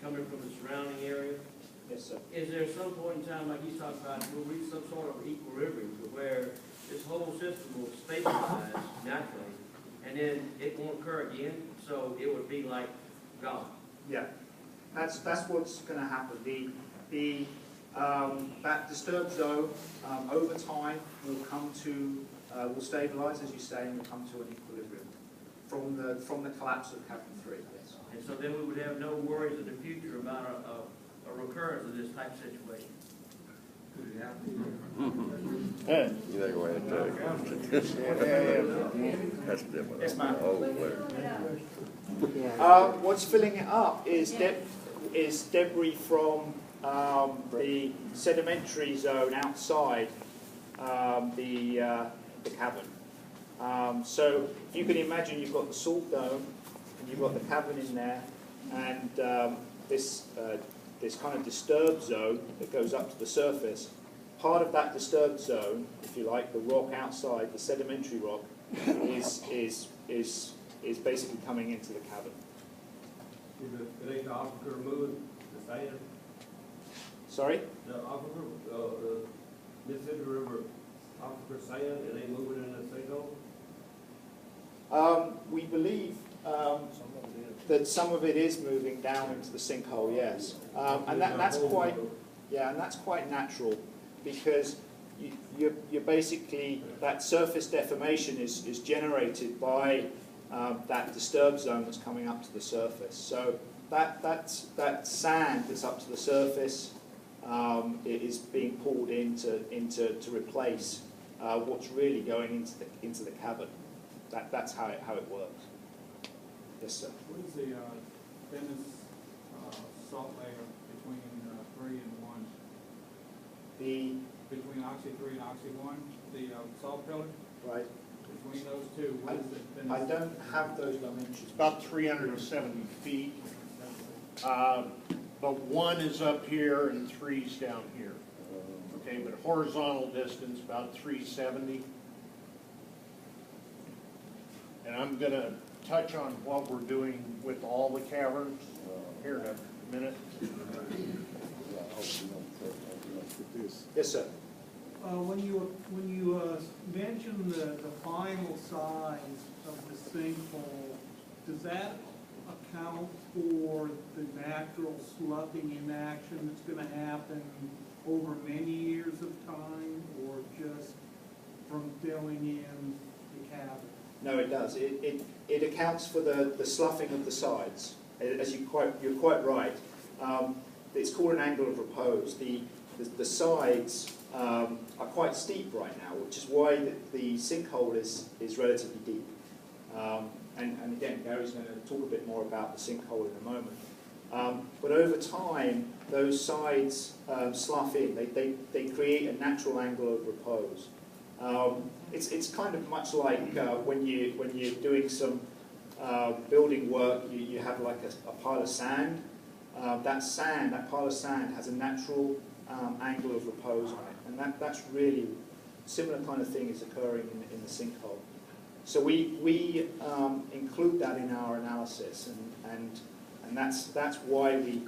coming from the surrounding area. Yes, sir. Is there some point in time, like he's talking about, will reach some sort of equilibrium to where this whole system will stabilize naturally, and then it won't occur again, so it would be like gone? Yeah, that's what's going to happen. That disturbed zone over time will come to will stabilise, as you say, and will come to an equilibrium from the collapse of Cavern 3. Yes. And so then we would have no worries in the future about a recurrence of this type of situation. Could it happen? You think go ahead. That's different. Yes, ma'am. Oh, What's filling it up is debris from the sedimentary zone outside the cavern. So you can imagine you've got the salt dome and you've got the cavern in there, and this kind of disturbed zone that goes up to the surface. Part of that disturbed zone, if you like, the rock outside, the sedimentary rock, is basically coming into the cavern. It ain't the aquifer moving, the sand, Sorry? the aquifer, the Mississippi River aquifer sand, it ain't moving in the sinkhole? We believe that some of it is moving down into the sinkhole, yes, and that's quite natural, because you're basically, that surface deformation is generated by that disturbed zone that's coming up to the surface. So that sand that's up to the surface is being pulled in to replace what's really going into the cavern. That's how it works. Yes, sir. What is the thinnest salt layer between 3 and 1? Between Oxy 3 and Oxy 1, the salt pillar? Right. Between those two, what is the thinnest? I don't have those dimensions. It's about 370 feet, but 1 is up here and 3's down here. Okay, but horizontal distance about 370. And I'm going to touch on what we're doing with all the caverns here in a minute. Yes, sir. When you mention the final size of the sinkhole, does that account for the natural sloughing in action that's going to happen over many years of time, or just from filling in the cavern? No, it does. It accounts for the sloughing of the sides. As you're quite right. It's called an angle of repose. The sides are quite steep right now, which is why the sinkhole is relatively deep. And again, Gary's going to talk a bit more about the sinkhole in a moment. But over time, those sides slough in. They create a natural angle of repose. It's kind of much like when you're doing some building work, you have like a pile of sand. That pile of sand has a natural angle of repose on it, and that's really similar kind of thing is occurring in the sinkhole. So we include that in our analysis, and that's why we,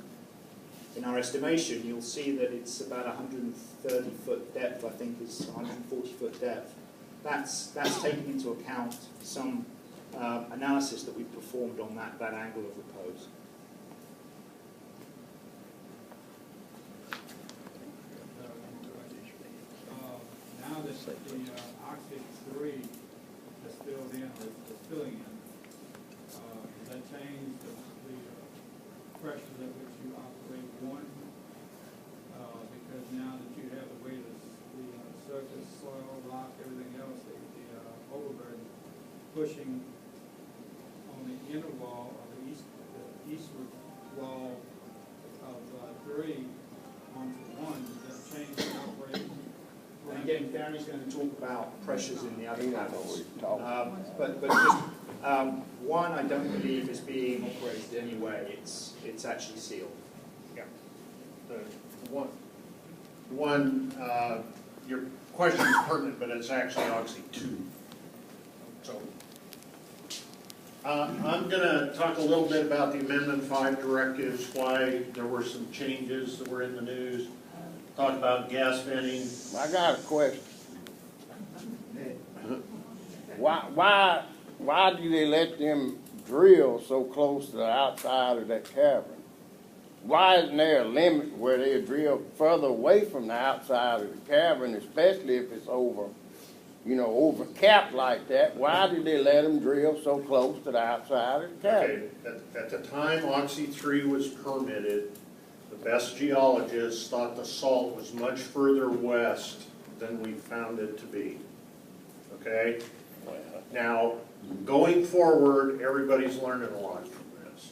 in our estimation, you'll see that it's about 130 foot depth. I think is 140 foot depth. That's taking into account some analysis that we performed on that angle of repose. Now that the Oxy 3 is filled in, or is filling in, does that change the pressures at which you operate 1? Because now that you have the weight of the surface, soil, rock, everything else, the overburden pushing on the inner wall, or the eastward wall of 3 onto 1, does that change the operation? And again, Gary's going to talk about pressures in the other caverns. But just 1, I don't believe is being operated anyway. It's actually sealed. Yeah. The one your question is pertinent, but it's actually Oxy 2. So I'm gonna talk a little bit about the Amendment 5 directives, why there were some changes that were in the news. Talk about gas venting. I got a question. Why do they let them drill so close to the outside of that cavern? Why isn't there a limit where they drill further away from the outside of the cavern, especially if it's over capped like that? Why did they let them drill so close to the outside of the cavern? Okay, at the time Oxy 3 was permitted, the best geologists thought the salt was much further west than we found it to be. Okay? Now, going forward, everybody's learning a lot from this.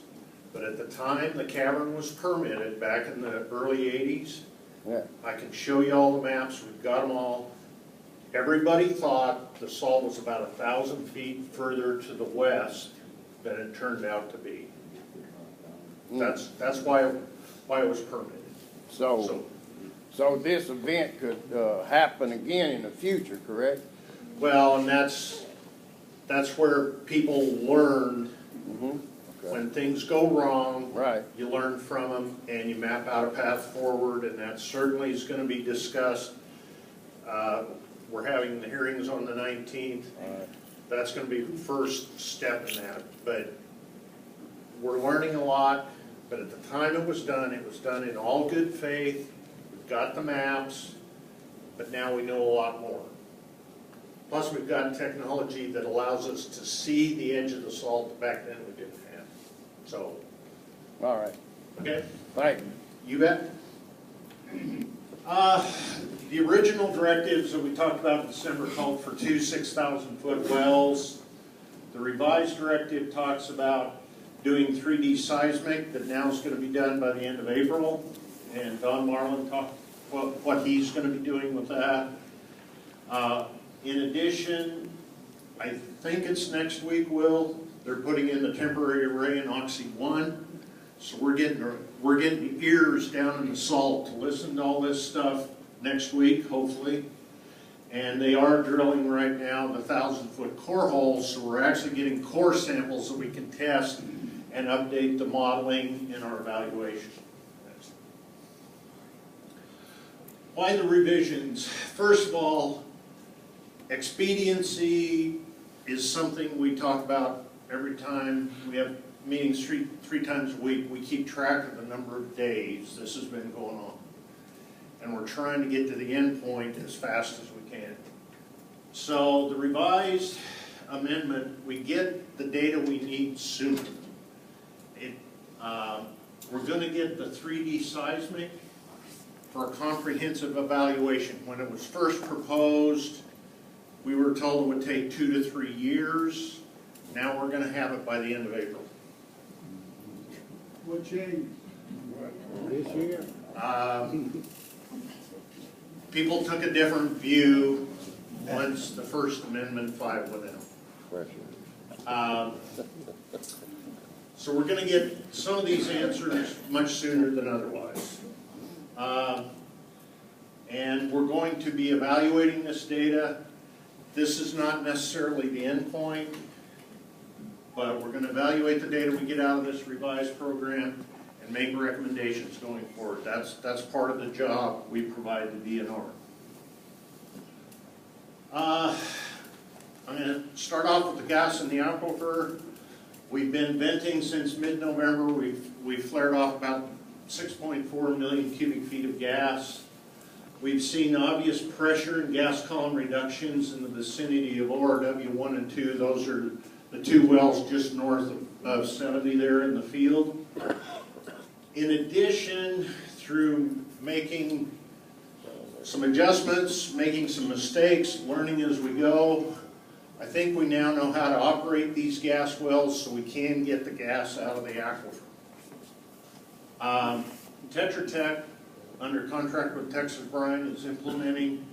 But at the time the cavern was permitted, back in the early 80s, Yeah. I can show you all the maps, we've got them all. Everybody thought the salt was about 1,000 feet further to the west than it turned out to be. That's why it was permitted. So this event could happen again in the future, correct? Well, and that's where people learn. Okay. When things go wrong, Right. you learn from them and you map out a path forward, and that certainly is going to be discussed. We're having the hearings on the 19th. That's going to be the first step in that. But we're learning a lot. But at the time it was done in all good faith. We've got the maps, but now we know a lot more. Plus, we've got technology that allows us to see the edge of the salt back then we didn't have. So, All right. okay, Thank you. you bet. The original directives that we talked about in December called for 2 6,000-foot wells. The revised directive talks about doing 3D seismic that now is going to be done by the end of April. And Don Marlin talked what he's going to be doing with that. In addition, I think it's next week, Will, they're putting in the temporary array in Oxy 1. So we're getting ears down in the salt to listen to all this stuff next week, hopefully. And they are drilling right now the 1,000-foot core holes, so we're actually getting core samples that we can test and update the modeling in our evaluation. Why the revisions? First of all, expediency is something we talk about every time we have meetings three times a week. We keep track of the number of days this has been going on. And we're trying to get to the end point as fast as we can. So the revised amendment, we get the data we need sooner. We're going to get the 3D seismic for a comprehensive evaluation. When it was first proposed, we were told it would take 2 to 3 years. Now we're going to have it by the end of April. What changed? This year? People took a different view once the first Amendment 5 went out. So we're going to get some of these answers much sooner than otherwise. And we're going to be evaluating this data. This is not necessarily the end point, but we're going to evaluate the data we get out of this revised program and make recommendations going forward. That's part of the job we provide to DNR. I'm going to start off with the gas in the aquifer. We've been venting since mid-November. We've flared off about 6.4 million cubic feet of gas. We've seen obvious pressure and gas column reductions in the vicinity of ORW 1 and 2. Those are the two wells just north of 70 there in the field. In addition, through making some adjustments, making some mistakes, learning as we go, I think we now know how to operate these gas wells so we can get the gas out of the aquifer. Tetra Tech, under contract with Texas Brine, is implementing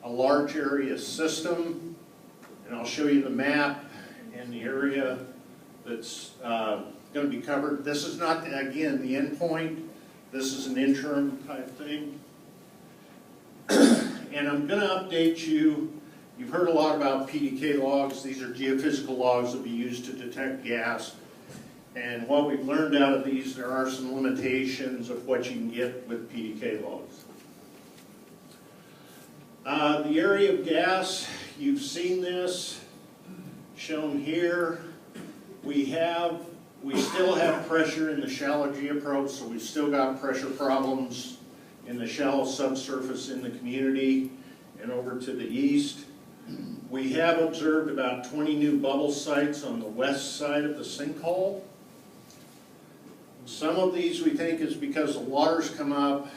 a large area system, and I'll show you the map and the area that's going to be covered. This is not, again, the end point. This is an interim type thing. And I'm going to update you You've heard a lot about PDK logs. These are geophysical logs that we use to detect gas. And what we've learned out of these, there are some limitations of what you can get with PDK logs. The area of gas, you've seen this shown here. We still have pressure in the shallow geoprobe, so we've still got pressure problems in the shallow subsurface in the community and over to the east. We have observed about 20 new bubble sites on the west side of the sinkhole. Some of these we think is because the water's come up.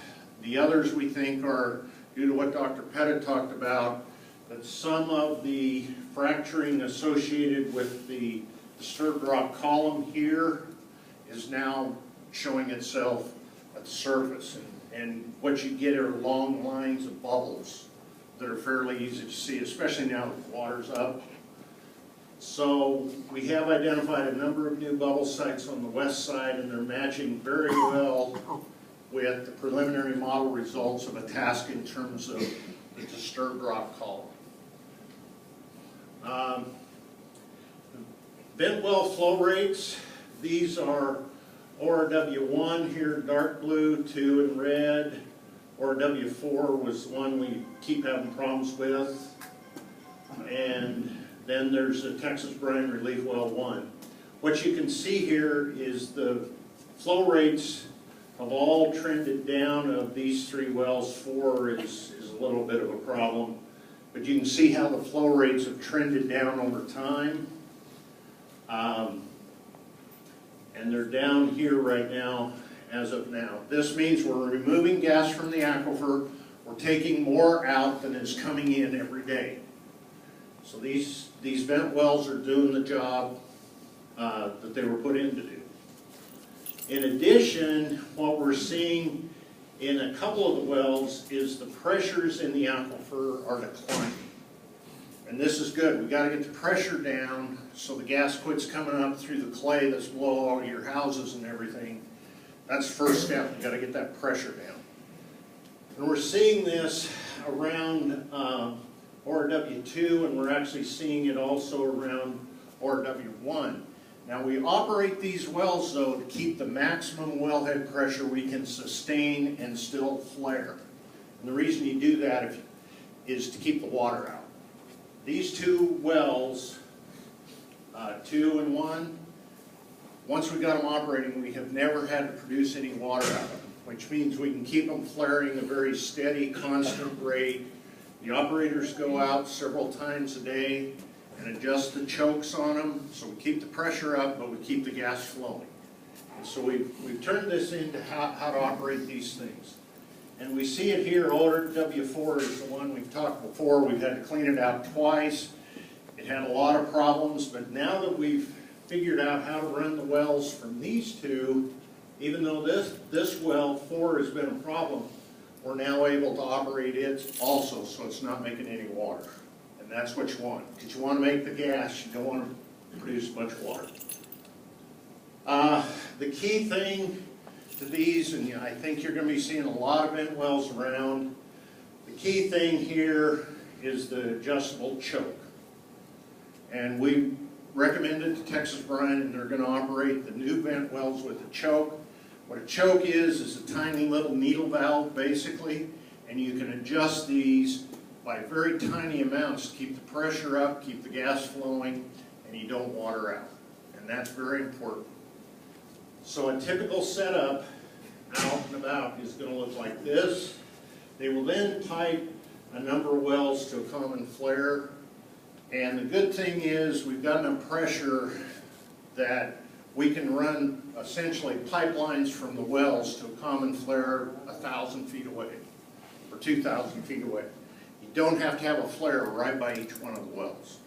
The others we think are due to what Dr. Pettit talked about, that some of the fracturing associated with the disturbed rock column here is now showing itself at the surface. And what you get are long lines of bubbles that are fairly easy to see, especially now that the water's up. So we have identified a number of new bubble sites on the west side, and they're matching very well with the preliminary model results of a task in terms of the disturbed rock column. Vent well flow rates, these are ORW1 here, dark blue, 2 in red. ORW4 was the one we keep having problems with. And then there's the Texas Brine Relief Well 1. What you can see here is the flow rates have all trended down. Of these 3 wells, 4 is a little bit of a problem. But you can see how the flow rates have trended down over time. And they're down here right now as of now. This means we're removing gas from the aquifer. We're taking more out than is coming in every day. So these vent wells are doing the job that they were put in to do. In addition, what we're seeing in a couple of the wells is the pressures in the aquifer are declining. And this is good. We've got to get the pressure down so the gas quits coming up through the clay that's below all your houses and everything. That's the first step. We've got to get that pressure down. And we're seeing this around ORW2, and we're actually seeing it also around ORW1. Now we operate these wells though to keep the maximum wellhead pressure we can sustain and still flare. And the reason you do that is to keep the water out. These 2 wells, 2 and 1, once we got them operating, we have never had to produce any water out of them, which means we can keep them flaring at a very steady, constant rate. The operators go out several times a day and adjust the chokes on them, so we keep the pressure up, but we keep the gas flowing. And so we've turned this into how to operate these things. And we see it here. ORW4 is the one we've talked before. We've had to clean it out twice. It had a lot of problems, but now that we've figured out how to run the wells from these 2, even though this well 4 has been a problem, we're now able to operate it also, so it's not making any water. And that's what you want, because you want to make the gas, you don't want to produce a bunch of water. The key thing to these, and I think you're going to be seeing a lot of vent wells around, the key thing here is the adjustable choke. And we recommended to Texas Brine, and they're going to operate the new vent wells with a choke. What a choke is a tiny little needle valve basically, and you can adjust these by very tiny amounts to keep the pressure up, keep the gas flowing, and you don't water out. And that's very important. So a typical setup out and about is going to look like this. They will then pipe a number of wells to a common flare. And the good thing is we've got enough pressure that we can run essentially pipelines from the wells to a common flare 1,000 feet away or 2,000 feet away. You don't have to have a flare right by each one of the wells.